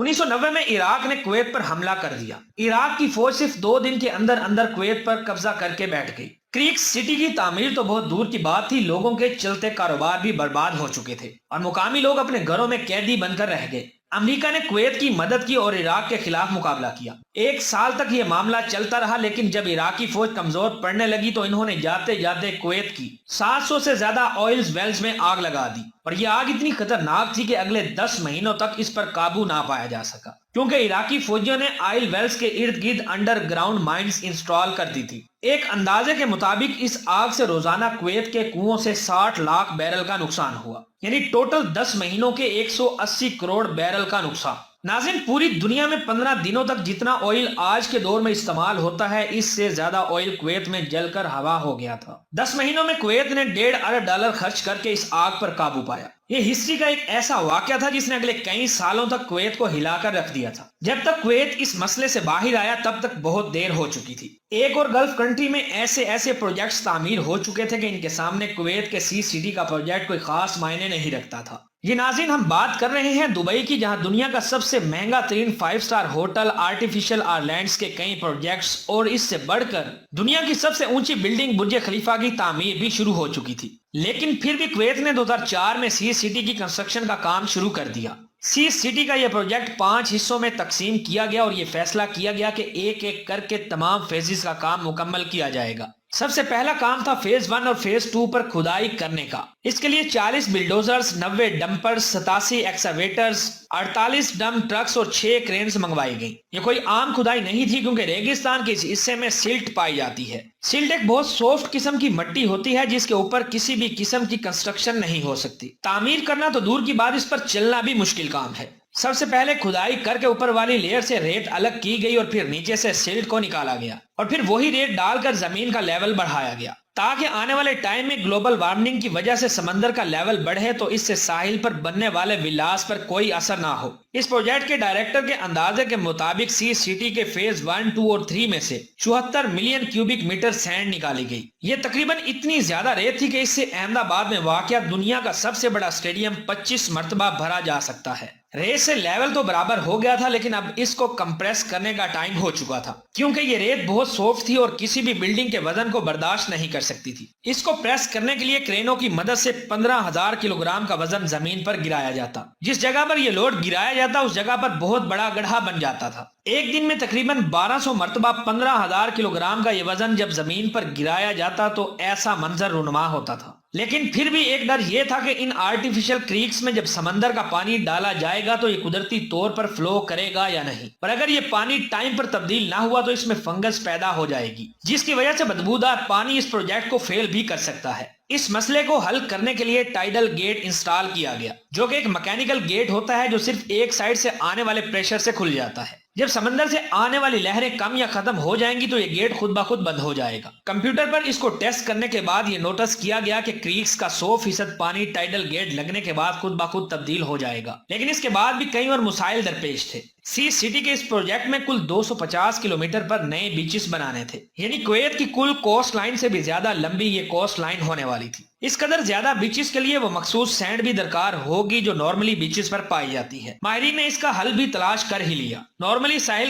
1990 में इराक ने कुवैत पर हमला कर दिया। इराक की फौज सिर्फ 2 दिन के अंदर अंदर कुवैत पर कब्जा करके बैठ गई। क्रीक सिटी की तामीर तो बहुत दूर की बात थी, लोगों के चलते कारोबार भी बर्बाद हो चुके थे और मुकामी लोग अपने घरों में कैदी बनकर रह गए। अमेरिका ने कुवैत की मदद की और इराक के खिलाफ मुकाबला किया। 1 साल तक ये मामला चलता रहा, लेकिन जब इराकी फौज कमजोर पड़ने लगी तो इन्होंने जाते जाते कुवैत की 700 से ज्यादा ऑयल वेल्स में आग लगा दी और ये आग इतनी खतरनाक थी कि अगले 10 महीनों तक इस पर काबू ना पाया जा सका, क्योंकि इराकी फौजियों ने ऑयल वेल्स के इर्द गिर्द अंडरग्राउंड माइंस इंस्टॉल कर दी थी। एक अंदाजे के मुताबिक इस आग से रोजाना कुवैत के कुओं से 60 लाख बैरल का नुकसान हुआ, यानी टोटल 10 महीनों के 180 करोड़ बैरल का नुकसान। नाज़रीन, पूरी दुनिया में 15 दिनों तक जितना ऑयल आज के दौर में इस्तेमाल होता है, इससे ज्यादा ऑयल कुवैत में जलकर हवा हो गया था। 10 महीनों में कुवैत ने $1.5 अरब खर्च करके इस आग पर काबू पाया। ये हिस्ट्री का एक ऐसा वाकया था जिसने अगले कई सालों तक कुवैत को हिलाकर रख दिया था। जब तक कुवैत इस मसले से बाहर आया तब तक बहुत देर हो चुकी थी। एक और गल्फ कंट्री में ऐसे ऐसे प्रोजेक्ट्स तामीर हो चुके थे कि इनके सामने कुवैत के सी सिटी का प्रोजेक्ट कोई खास मायने नहीं रखता था। ये नाज़रीन, हम बात कर रहे हैं दुबई की, जहां दुनिया का सबसे महंगा तरीन 5 स्टार होटल, आर्टिफिशियल आइलैंड्स के कई प्रोजेक्ट्स और इससे बढ़कर दुनिया की सबसे ऊंची बिल्डिंग बुर्ज खलीफा की तामीर भी शुरू हो चुकी थी। लेकिन फिर भी कुवैत ने 2004 में सी सिटी की कंस्ट्रक्शन का काम शुरू कर दिया। सी सिटी का यह प्रोजेक्ट 5 हिस्सों में तकसीम किया गया और यह फैसला किया गया कि एक एक करके तमाम फेजेस का काम मुकम्मल किया जाएगा। सबसे पहला काम था फेज 1 और फेज 2 पर खुदाई करने का। इसके लिए 40 बिल्डोजर्स, 90 डंपर्स, 87 एक्सकावेटर्स, 48 डंप ट्रक्स और 6 क्रेन्स मंगवाई गई। ये कोई आम खुदाई नहीं थी, क्योंकि रेगिस्तान के इस हिस्से में सिल्ट पाई जाती है। सिल्ट एक बहुत सॉफ्ट किस्म की मिट्टी होती है जिसके ऊपर किसी भी किस्म की कंस्ट्रक्शन नहीं हो सकती। तामीर करना तो दूर की बात, इस पर चलना भी मुश्किल काम है। सबसे पहले खुदाई करके ऊपर वाली लेयर से रेत अलग की गई और फिर नीचे से सिल्ट को निकाला गया और फिर वही रेत डालकर जमीन का लेवल बढ़ाया गया, ताकि आने वाले टाइम में ग्लोबल वार्मिंग की वजह से समंदर का लेवल बढ़े तो इससे साहिल पर बनने वाले विलास पर कोई असर ना हो। इस प्रोजेक्ट के डायरेक्टर के अंदाजे के मुताबिक सी सिटी के फेज 1, 2 और 3 में से 74 मिलियन क्यूबिक मीटर सैंड निकाली गई। ये तकरीबन इतनी ज्यादा रेत थी कि इससे अहमदाबाद में वाक़या दुनिया का सबसे बड़ा स्टेडियम 25 मरतबा भरा जा सकता है। रेत से लेवल तो बराबर हो गया था, लेकिन अब इसको कंप्रेस करने का टाइम हो चुका था, क्योंकि ये रेत बहुत सॉफ्ट थी और किसी भी बिल्डिंग के वजन को बर्दाश्त नहीं कर सकती थी। इसको प्रेस करने के लिए क्रेनों की मदद से 15,000 किलोग्राम का वजन जमीन पर गिराया जाता। जिस जगह पर यह लोड गिराया जाता उस जगह पर बहुत बड़ा गड्ढा बन जाता था। एक दिन में तकरीबन 1200 मरतबा 15,000 किलोग्राम का यह वजन जब जमीन पर गिराया जाता तो ऐसा मंजर रुनुमा होता था। लेकिन फिर भी एक डर यह था कि इन आर्टिफिशियल क्रीक्स में जब समंदर का पानी डाला जाएगा तो ये कुदरती तौर पर फ्लो करेगा या नहीं, और अगर ये पानी टाइम पर तब्दील ना हुआ तो इसमें फंगस पैदा हो जाएगी, जिसकी वजह से बदबूदार पानी इस प्रोजेक्ट को फेल भी कर सकता है। इस मसले को हल करने के लिए टाइडल गेट इंस्टॉल किया गया, जो कि एक मैकेनिकल गेट होता है जो सिर्फ एक साइड से आने वाले प्रेशर से खुल जाता है। जब समंदर से आने वाली लहरें कम या खत्म हो जाएंगी तो ये गेट खुद ब खुद बंद हो जाएगा। कंप्यूटर पर इसको टेस्ट करने के बाद ये नोटिस किया गया कि क्रीक्स का 100% पानी टाइडल गेट लगने के बाद खुद ब खुद तब्दील हो जाएगा, लेकिन इसके बाद भी कई और मसाइल दरपेश थे। सी सिटी के इस प्रोजेक्ट में कुल 250 किलोमीटर पर नए बीचेस बनाने थे, यानी कुवैत की कुल कोस्ट लाइन से भी ज्यादा लंबी ये कोस्ट लाइन होने वाली थी। इस कदर ज्यादा बीचेस के लिए वो मखसूस सैंड भी दरकार होगी जो नॉर्मली बीचेस पर पाई जाती है। माहिरीन ने इसका हल भी तलाश कर ही लिया। नॉर्मली साहिल